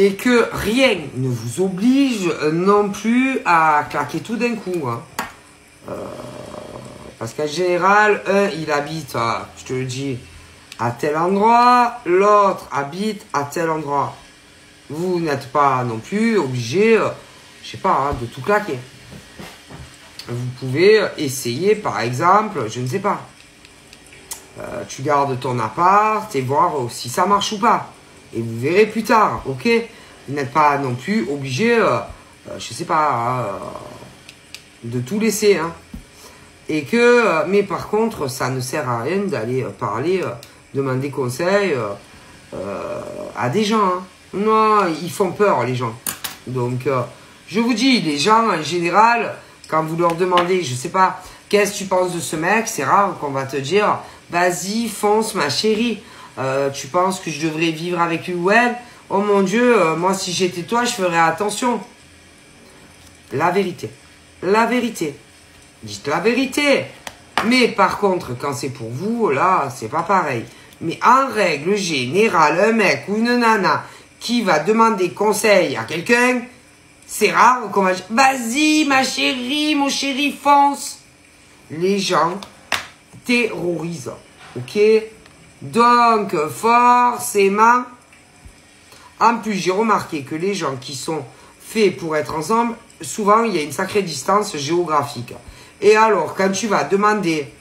Et que rien ne vous oblige non plus à claquer tout d'un coup. Hein. Parce qu'en général, un, il habite, je te le dis, à tel endroit, l'autre habite à tel endroit. Vous n'êtes pas non plus obligé, je sais pas, hein, de tout claquer. Vous pouvez essayer, par exemple, je ne sais pas, tu gardes ton appart et voir si ça marche ou pas. Et vous verrez plus tard, ok? Vous n'êtes pas non plus obligé, je sais pas, de tout laisser, hein. Et que, mais par contre, ça ne sert à rien d'aller parler, demander conseil à des gens, hein. Non, ils font peur, les gens. Donc, je vous dis, les gens, en général, quand vous leur demandez, je sais pas, qu'est-ce que tu penses de ce mec, c'est rare qu'on va te dire, vas-y, fonce, ma chérie. Tu penses que je devrais vivre avec lui ou elle? Oh mon Dieu, moi, si j'étais toi, je ferais attention. La vérité. La vérité. Dites la vérité. Mais par contre, quand c'est pour vous, là, c'est pas pareil. Mais en règle générale, un mec ou une nana qui va demander conseil à quelqu'un, c'est rare qu'on va dire, vas-y, ma chérie, mon chéri, fonce. Les gens terrorisent. Ok? Donc, forcément, en plus, j'ai remarqué que les gens qui sont faits pour être ensemble, souvent, il y a une sacrée distance géographique. Et alors, quand tu vas demander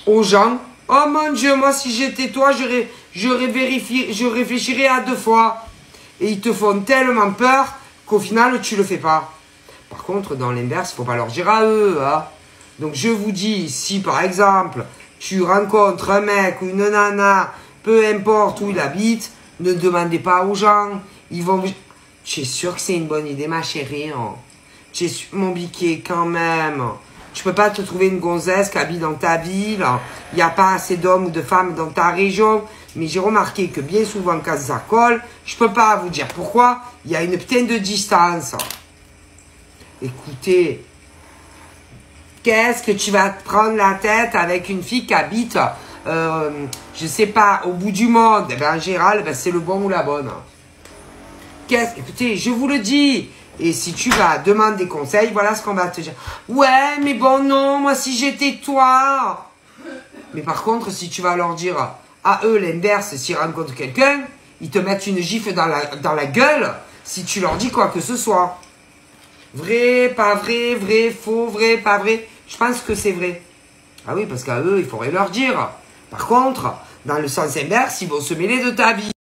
aux gens, oh mon Dieu, moi, si j'étais toi, je réfléchirais à 2 fois. Et ils te font tellement peur qu'au final, tu le fais pas. Par contre, dans l'inverse, il faut pas leur dire à eux. Hein. Donc, je vous dis, si par exemple, tu rencontres un mec ou une nana, peu importe où il habite, ne demandez pas aux gens. Ils vont vous... Tu es sûr que c'est une bonne idée, ma chérie, hein? Tu es sûr, mon biquet, quand même. Tu peux pas te trouver une gonzesse qui habite dans ta ville. Il n'y a pas assez d'hommes ou de femmes dans ta région. Mais j'ai remarqué que bien souvent, quand ça colle, je peux pas vous dire pourquoi. Il y a une putain de distance. Écoutez, qu'est-ce que tu vas te prendre la tête avec une fille qui habite, je sais pas, au bout du monde? Eh ben, en général, ben, c'est le bon ou la bonne. Écoutez, je vous le dis. Et si tu vas demander des conseils, voilà ce qu'on va te dire. Ouais, mais bon, non, moi, si j'étais toi. Mais par contre, si tu vas leur dire à eux l'inverse, s'ils rencontrent quelqu'un, ils te mettent une gifle dans la gueule si tu leur dis quoi que ce soit. Vrai, pas vrai, vrai, faux, vrai, pas vrai. Je pense que c'est vrai. Ah oui, parce qu'à eux, il faudrait leur dire. Par contre, dans le sens inverse, ils vont se mêler de ta vie.